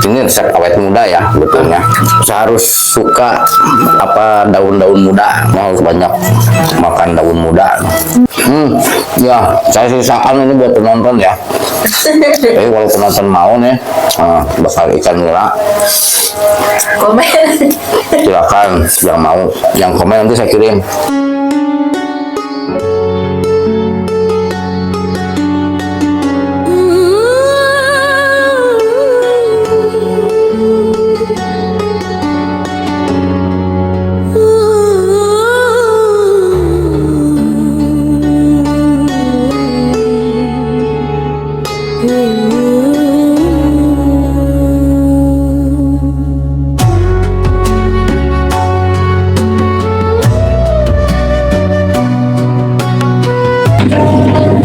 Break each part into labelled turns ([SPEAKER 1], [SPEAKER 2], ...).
[SPEAKER 1] ini resep awet muda ya betulnya. Harus suka apa daun-daun muda, harus banyak makan daun muda. Ya saya sisakan ini buat penonton ya. Jadi kalau penonton mau nih bakal ikan nila,
[SPEAKER 2] Komen.
[SPEAKER 1] silakan yang mau, yang komen nanti saya kirim.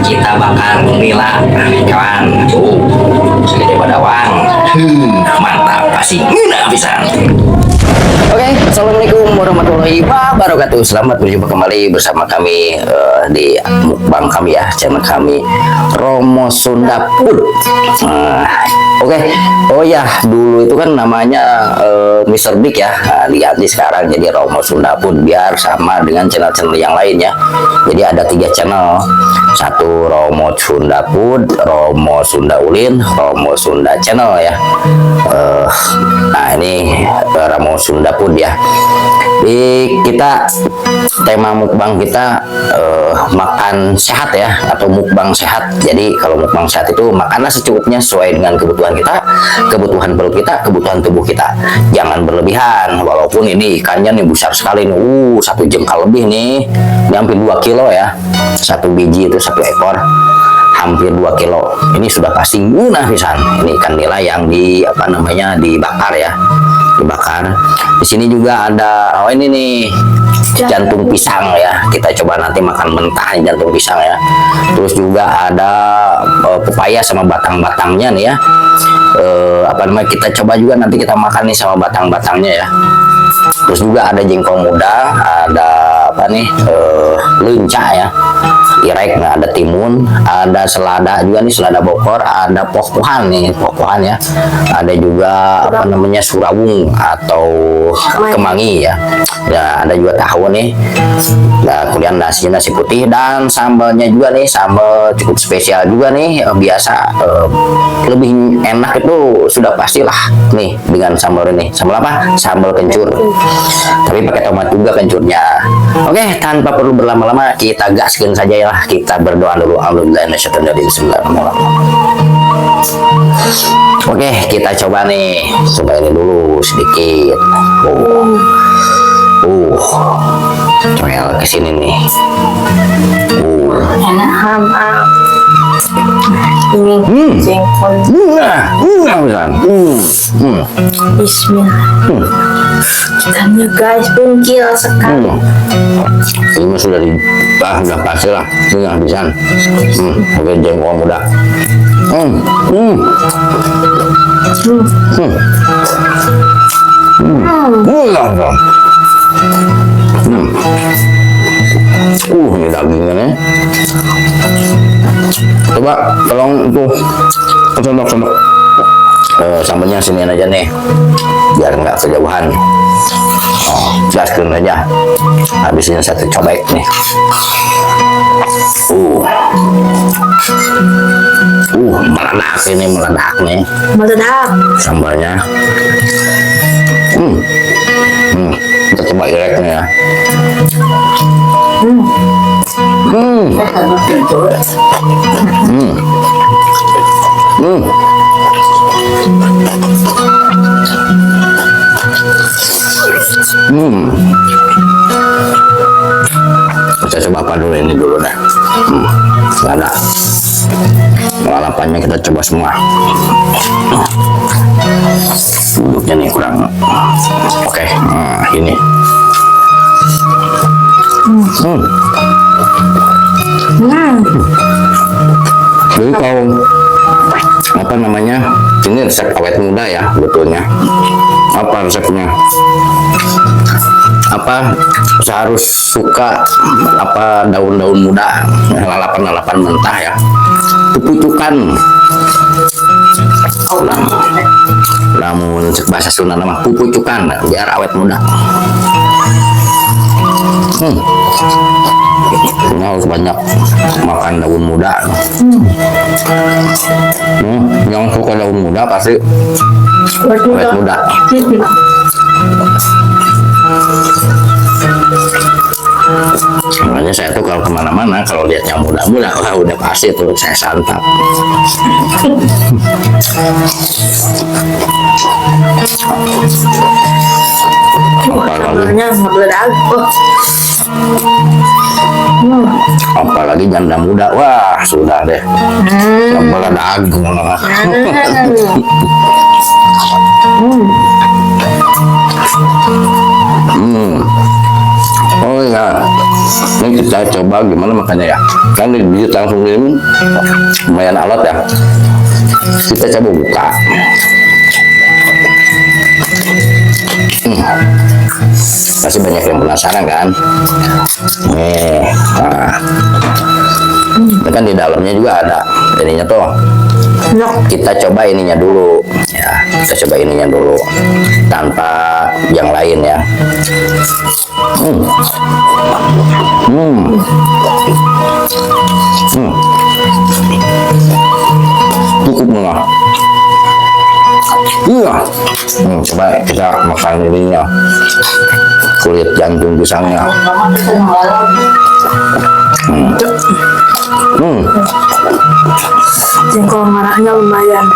[SPEAKER 3] Kita bakar nila kawan. Segede badawang. Mantap pasti ngena pisan.
[SPEAKER 1] Oke, assalamualaikum warahmatullahi wabarakatuh. Selamat berjumpa kembali bersama kami di mukbang kami ya, channel kami Romo Sunda Food. Oke, oh ya dulu itu kan namanya Mr. Big ya. Lihat nih sekarang jadi Romo Sunda Food biar sama dengan channel-channel yang lain ya. Jadi ada 3 channel. Satu Romo Sunda Food, Romo Sunda Ulin, Romo Sunda Channel ya. Nah ini Romo Sunda Food ya. Di kita tema mukbang kita makan sehat ya, atau mukbang sehat. Jadi kalau mukbang sehat itu makanlah secukupnya sesuai dengan kebutuhan kita, kebutuhan perut kita, kebutuhan tubuh kita. Jangan berlebihan. Walaupun ini ikannya nih besar sekali nih, 1 jengkal lebih nih, ini hampir 2 kilo ya. 1 biji itu 1 ekor hampir 2 kilo. Ini sudah pasti munah pisan. Ini ikan nila yang dibakar ya, dibakar. Di sini juga ada ini nih jantung pisang ya. Kita coba nanti makan mentah nih jantung pisang ya. Terus juga ada pepaya sama batang-batangnya nih ya. Kita coba juga nanti kita makan nih sama batang-batangnya ya. Terus juga ada jengkol muda, ada lenca ya, irek, nah ada timun, ada selada juga nih, selada bokor, ada poh-pohan nih, poh-pohan ya, ada juga surawung atau kemangi ya, ada juga tahu nih. Nah kemudian nasi putih dan sambalnya juga nih, sambal cukup spesial juga nih, biasa lebih enak itu sudah pastilah nih dengan sambal ini. Sambal apa? Sambal kencur, tapi pakai tomat juga kencurnya. Oke, tanpa perlu berlama-lama kita gaskin saja ya. Kita berdoa dulu. Oke, kita coba nih. Coba ini dulu sedikit. Coel ke sini nih.
[SPEAKER 2] Enak ini jengkol. Bismillah. Ikannya guys, bungkil sekali.
[SPEAKER 1] Ini sudah udah pasti lah. Ini habisan. Pakai jengkol muda. Ini dagingnya nih. Coba tolong itu sendok sambalnya sini aja nih, biar nggak kejauhan. Gaskin aja. Habisnya 1 cobek nih. Meledak ini, meledak nih.
[SPEAKER 2] Meledak.
[SPEAKER 1] Sambalnya. Kita coba ireknya ya. Kita coba apa dulu ini dulu dah. Nggak ada lalapannya, kita coba semua. Duduknya nih kurang. Oke, ini. Jadi kalau ini resep awet muda ya betulnya. Apa resepnya? Harus suka daun-daun muda, lalapan-lalapan mentah ya, tutukan bahasa Sunda nama pupucukan biar awet muda. Ini harus banyak makan daun muda. Yang suka daun muda pasti awet muda. Makanya saya tuh kalau kemana-mana kalau lihat yang muda-muda, wah udah pasti tuh saya santap.
[SPEAKER 2] Sambalnya meledak.
[SPEAKER 1] Apalagi janda muda, wah sudah deh. Sambal dagang. Oh ya, ini kita coba gimana makannya ya. Kan di langsung ini lumayan alot ya. Kita coba buka. Pasti banyak yang penasaran kan. Nih, nah. Ini kan di dalamnya juga ada ininya tuh. Kita coba ininya dulu ya, kita coba ininya dulu tanpa yang lain ya. Cukup nggak? Iya. Coba kita makan ininya, kulit jantung pisangnya.
[SPEAKER 2] Jengkol merahnya lumayan.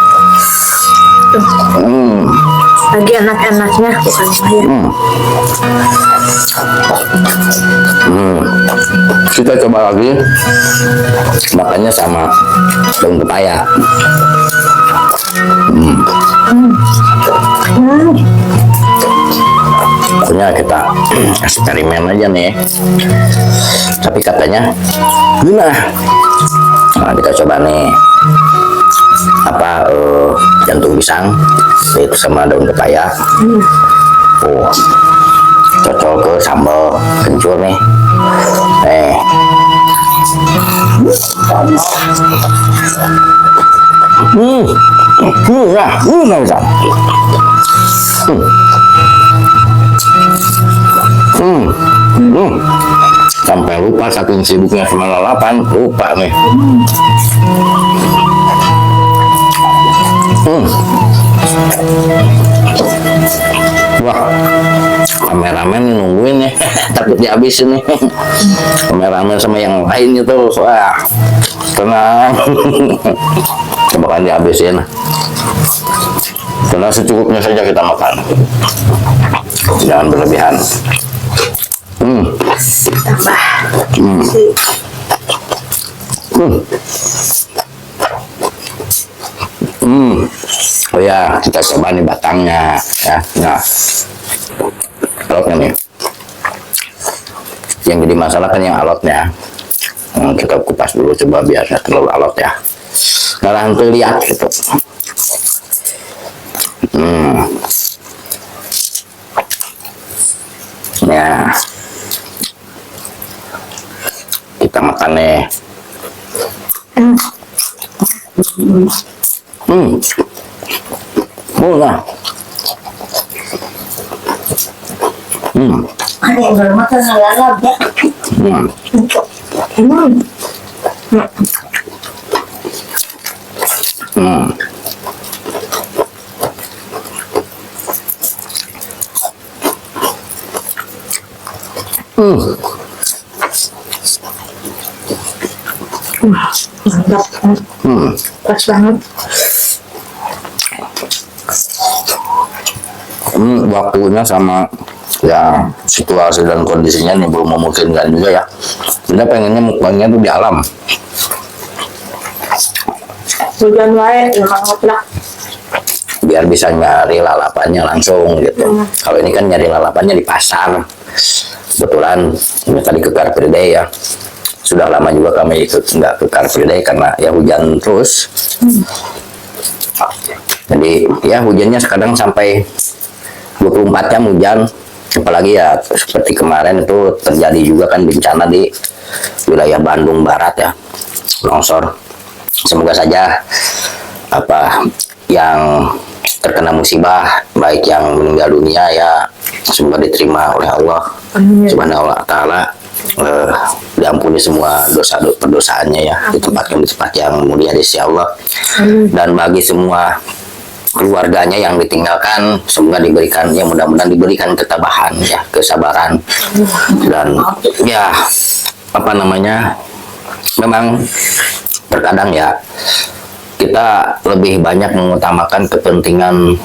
[SPEAKER 2] Lagi enak-enaknya bukan lumayan.
[SPEAKER 1] Kita coba lagi makannya sama daun pepaya. Pokoknya kita eksperimen aja nih, tapi katanya guna. Nah, kita coba nih apa jantung pisang itu sama daun pepaya. Cocok ke sambal kencur nih. Sampai lupa saking sibuknya sama lalapan, lupa nih. Wah, kameramen nungguin nih, takut dihabisin nih. Kameramen sama yang lain itu, wah, tenang. Coba kan dihabisin. Tenang, secukupnya saja kita makan. Jangan berlebihan. Oh ya, kita coba nih batangnya ya. Nah, alotnya nih. Yang jadi masalah kan yang alotnya. Kita kupas dulu coba biar nggak terlalu alot ya. Karena hantu lihat gitu. Ya, kita makan nih. Nah.
[SPEAKER 2] Ada yang bermakan halal ya. Mantap. Pas banget.
[SPEAKER 1] Waktunya sama ya situasi dan kondisinya nih belum memungkinkan juga ya. Kita pengennya mukbangnya tuh di alam.
[SPEAKER 2] Hujan wae emang mutlak.
[SPEAKER 1] Biar bisa nyari lalapannya langsung gitu. Kalau ini kan nyari lalapannya di pasar. Kebetulan ini tadi ke Car Free Day ya. Sudah lama juga kami ikut nggak ke Car Free Day karena ya hujan terus. Jadi ya hujannya kadang sampai 24 jam hujan. Apalagi ya seperti kemarin itu terjadi juga kan bencana di wilayah Bandung Barat ya, longsor. Semoga saja apa yang terkena musibah, baik yang meninggal dunia ya semoga diterima oleh Allah
[SPEAKER 2] Amin.
[SPEAKER 1] Subhanahu wa taala, diampuni semua dosa perdosaannya ya, ditempatkan di tempat yang mulia di sisi Allah. Dan bagi semua keluarganya yang ditinggalkan semoga diberikan, ya mudah-mudahan diberikan ketabahan ya, kesabaran. Dan ya apa namanya, memang terkadang ya kita lebih banyak mengutamakan kepentingan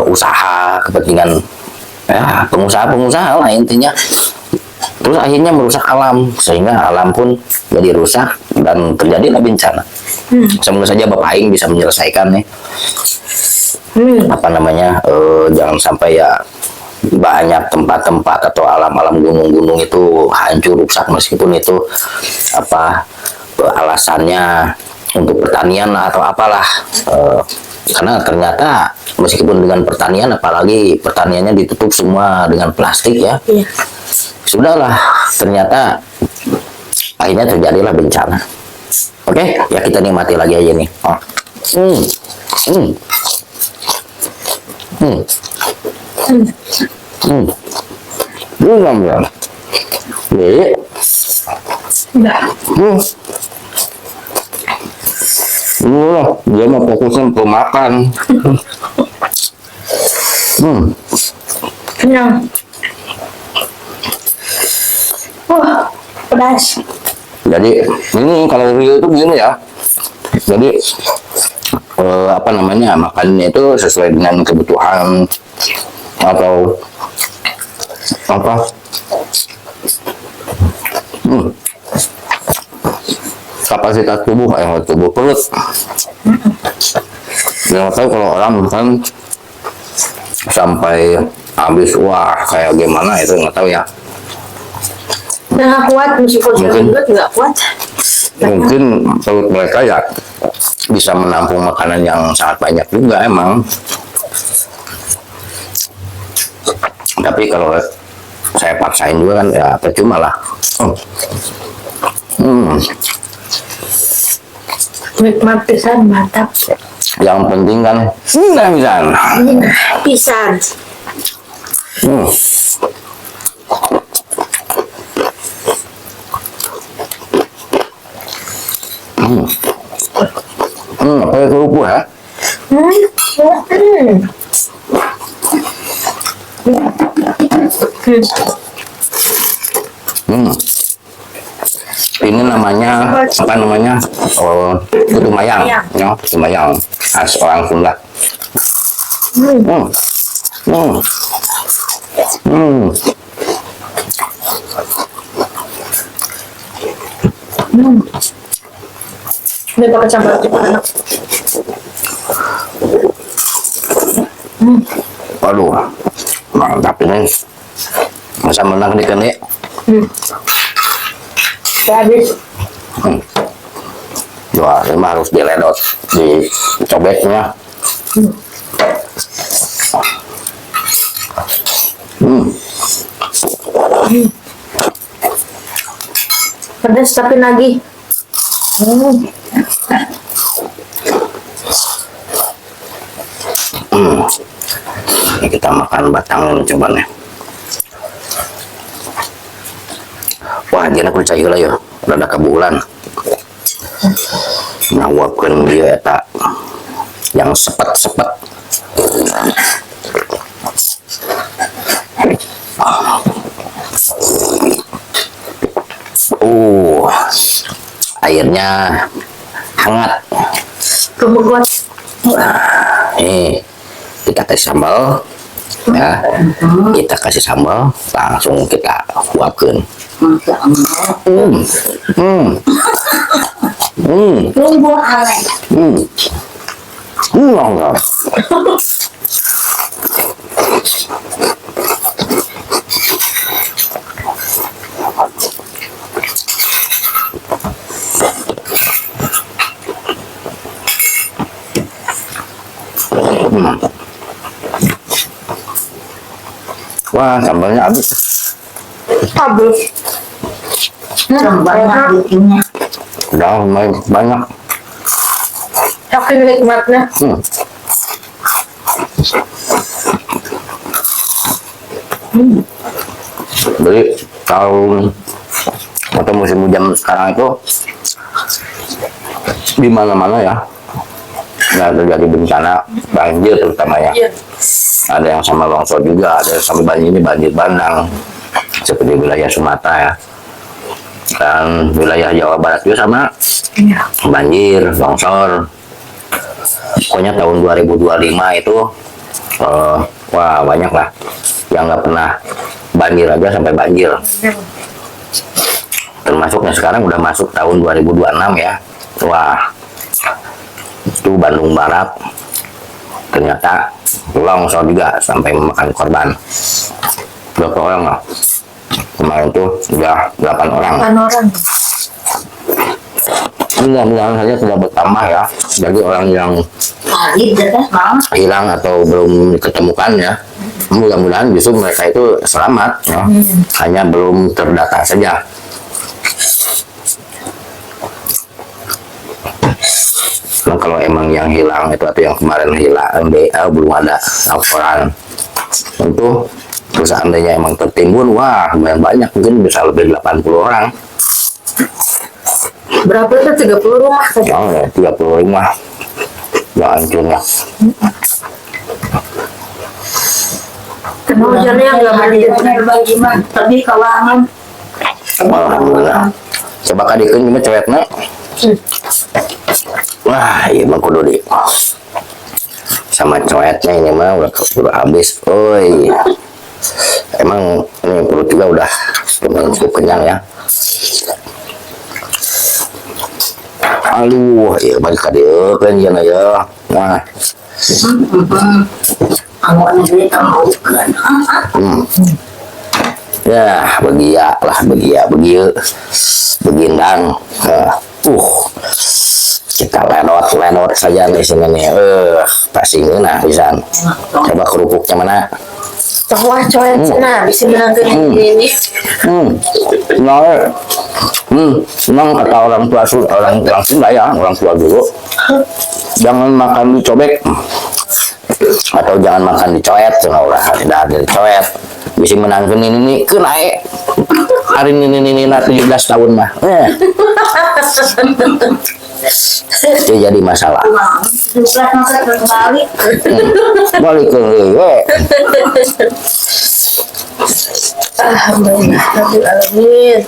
[SPEAKER 1] usaha, kepentingan ya pengusaha-pengusaha lah intinya, terus akhirnya merusak alam sehingga alam pun jadi rusak dan terjadilah bencana. Semoga saja Bapak Aing bisa menyelesaikan nih apa namanya, jangan sampai ya banyak tempat-tempat atau alam-alam gunung-gunung itu hancur rusak, meskipun itu apa alasannya untuk pertanian lah atau apalah, karena ternyata meskipun dengan pertanian, apalagi pertaniannya ditutup semua dengan plastik ya,
[SPEAKER 2] Iya.
[SPEAKER 1] sudahlah ternyata akhirnya terjadilah bencana. Oke, ya kita nikmati lagi aja nih. Oh. Belum ya. Jadi,
[SPEAKER 2] Udah.
[SPEAKER 1] dia mau fokusin ke makan.
[SPEAKER 2] Kenyang. Pedas.
[SPEAKER 1] Jadi ini kalau Rio itu begini ya. Jadi apa namanya, makannya itu sesuai dengan kebutuhan atau apa. Kapasitas tubuh tubuh perut. Nggak tahu kalau orang makan sampai habis, wah kayak gimana itu nggak tahu ya.
[SPEAKER 2] Nggak kuat, meskipun saya
[SPEAKER 1] Mungkin.
[SPEAKER 2] juga nggak kuat.
[SPEAKER 1] Mungkin perut mereka ya bisa menampung makanan yang sangat banyak juga emang. Tapi kalau saya paksain juga kan ya percuma lah.
[SPEAKER 2] Nikmat pisan, mantap.
[SPEAKER 1] Yang penting kan pisan.
[SPEAKER 2] Pisan.
[SPEAKER 1] Pakai kerupuk ya. Ini namanya apa namanya? Putu mayang, ya, putu mayang khas orang Sunda.
[SPEAKER 2] Ini pakai campur enak.
[SPEAKER 1] Waduh, mantap ini. Masa menang di kene.
[SPEAKER 2] Habis.
[SPEAKER 1] Wah, ini mah harus diledot, dicobeknya.
[SPEAKER 2] Pedas tapi lagi.
[SPEAKER 1] Ini kita makan batang coba nih. Wah, dia nak percaya lah ya, rada kebulan. Nawapkan dia tak yang sepet-sepet. Airnya hangat.
[SPEAKER 2] Kebukuan.
[SPEAKER 1] Nih, kita kasih sambal. Ya, kita kasih sambal, langsung kita uapkan.
[SPEAKER 2] Tunggu awet.
[SPEAKER 1] Enggak. Wah, sambalnya habis.
[SPEAKER 2] Habis.
[SPEAKER 4] Banyak bikinnya.
[SPEAKER 1] Udah lumayan banyak.
[SPEAKER 2] Saking nikmatnya.
[SPEAKER 1] Jadi tahun atau musim hujan sekarang itu di mana-mana ya nggak terjadi bencana banjir terutamanya.
[SPEAKER 2] Iya.
[SPEAKER 1] Ada yang sama longsor juga, ada yang sama banjir ini banjir bandang seperti wilayah Sumatera ya. Dan wilayah Jawa Barat juga sama
[SPEAKER 2] Iya.
[SPEAKER 1] banjir, longsor. Pokoknya tahun 2025 itu wah banyak lah yang nggak pernah banjir aja sampai banjir. Termasuknya sekarang udah masuk tahun 2026 ya. Wah, itu Bandung Barat ternyata longsor juga sampai memakan korban. Berapa orang lah? Kemarin tuh udah 8 orang.
[SPEAKER 2] 8 orang.
[SPEAKER 1] Mudah-mudahan saja tidak bertambah ya. Jadi orang yang
[SPEAKER 2] Lagi dah Bang.
[SPEAKER 1] hilang atau belum diketemukan ya, mudah-mudahan justru mereka itu selamat ya. Hanya belum terdata saja. Nah, kalau emang yang hilang itu atau yang kemarin hilang belum ada laporan, tentu terus seandainya emang tertimbun, wah lumayan banyak, mungkin bisa lebih 80 orang.
[SPEAKER 2] Berapa itu 30 rumah tadi?
[SPEAKER 1] Oh, ya, 30 rumah yang hancurnya.
[SPEAKER 2] Karena hujannya nggak berbagi mah. Tapi kawangan.
[SPEAKER 1] Alhamdulillah. Coba kadikeun cuma cewekna. Wah, iya mah kudu di sama ceweknya ini mah udah habis. Oi. Emang ini perut juga udah cukup kenyang ya. Aduh, iya balik ka dieu kan ya. Nah. Ya, begia lah, begieu. Begindang. Kita lenot saja di sini nih. Pasti ngeunah pisan. Coba kerupuknya mana?
[SPEAKER 2] Coba sana bisa menangkan ini.
[SPEAKER 1] Senang kata orang tua orang Sunda ya, orang tua dulu. Jangan makan dicobek atau jangan makan dicoet, ulah tidak ada dicoet. Bisa menangkan ini kenaik. Hari ini 17 tahun mah. Itu jadi masalah. Balik ke
[SPEAKER 2] Alhamdulillah, Rabbil Alamin.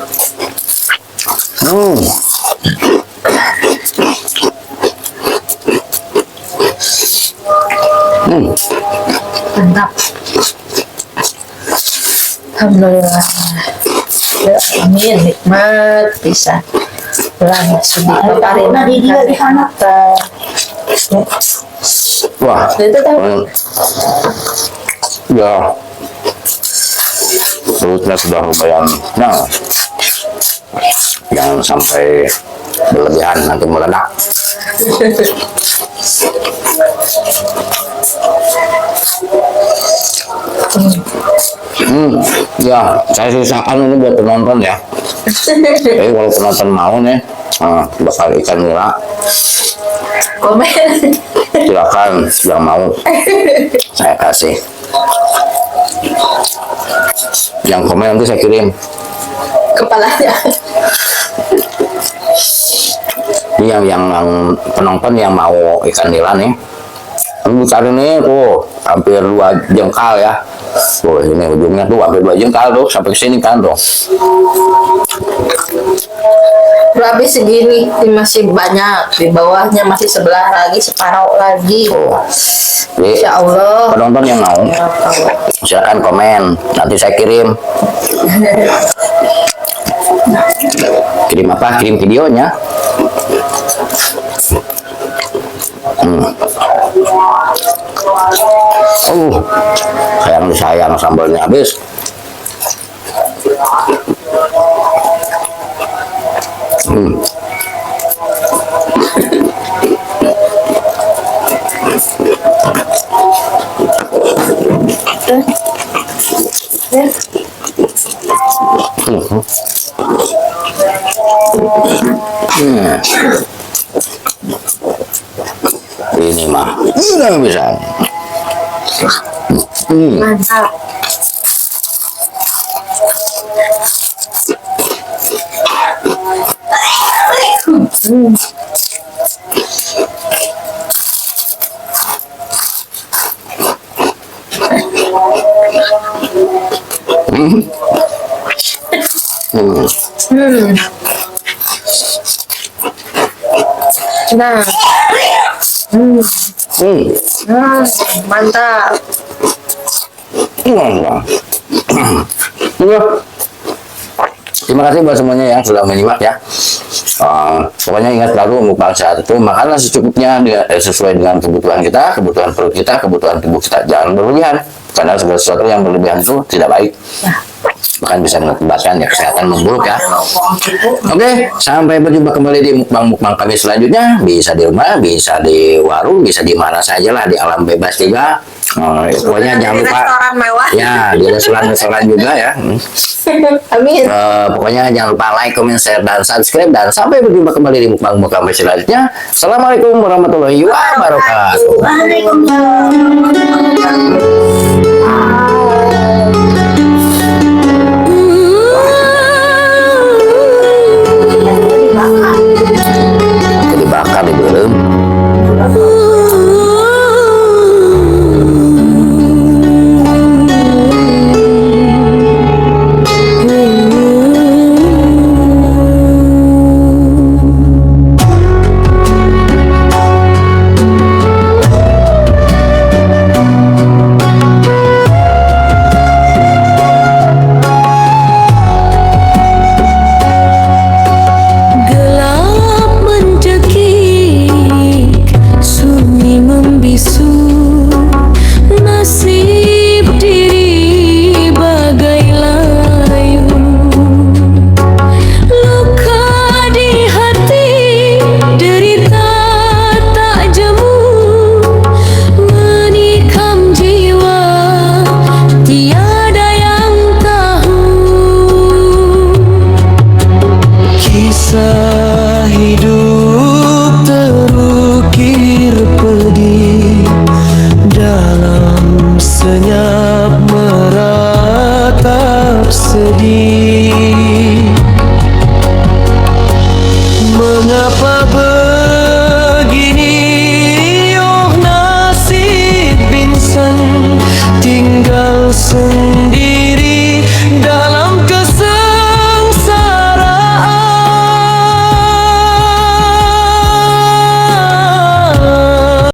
[SPEAKER 2] Mantap. Alhamdulillah. Ya, amin, nikmat bisa. Pulang sudah kemarin di sana.
[SPEAKER 1] Wah,
[SPEAKER 2] Itu tahu.
[SPEAKER 1] ya perutnya sudah lumayan. Nah, jangan sampai berlebihan nanti meledak. Ya, saya sisakan ini buat penonton ya. Jadi kalau penonton mau nih, bakal ikan nila,
[SPEAKER 2] Komen.
[SPEAKER 1] silakan yang mau saya kasih. Yang komen nanti saya kirim.
[SPEAKER 2] Kepalanya.
[SPEAKER 1] Ini yang penonton yang mau ikan nila nih, cari nih tuh hampir 2 jengkal ya. Tuh ini ujungnya tuh hampir 2 jengkal tuh sampai sini kan tuh.
[SPEAKER 2] Berhabis segini masih banyak, di bawahnya masih sebelah lagi, separuh lagi.
[SPEAKER 1] Tuh. Jadi,
[SPEAKER 2] Insya Allah.
[SPEAKER 1] penonton yang mau silakan komen, nanti saya kirim. Kirim apa? Kirim videonya. Sayang sambalnya habis. Ini mah ini bisa.
[SPEAKER 2] Mantap.
[SPEAKER 1] Hmm.
[SPEAKER 2] Nah,
[SPEAKER 1] Hmm.
[SPEAKER 2] mantap.
[SPEAKER 1] Iya. Terima kasih buat semuanya yang sudah menyimak ya. Pokoknya ingat selalu mukbang sehat itu makanlah secukupnya sesuai dengan kebutuhan kita, kebutuhan perut kita, kebutuhan tubuh kita. Jangan berlebihan karena segala sesuatu yang berlebihan itu tidak baik. Bahkan bisa mengakibatkan ya kesehatan memburuk ya. Oke, sampai berjumpa kembali di mukbang kami selanjutnya. Bisa di rumah, bisa di warung, bisa di mana saja lah di alam bebas juga. Pokoknya jangan lupa
[SPEAKER 2] Restoran mewah.
[SPEAKER 1] ya di restoran juga ya.
[SPEAKER 2] Amin.
[SPEAKER 1] Pokoknya jangan lupa like, comment, share, dan subscribe. Dan sampai berjumpa kembali di mukbang kami selanjutnya. Assalamualaikum warahmatullahi wabarakatuh.
[SPEAKER 2] Waalaikumsalam.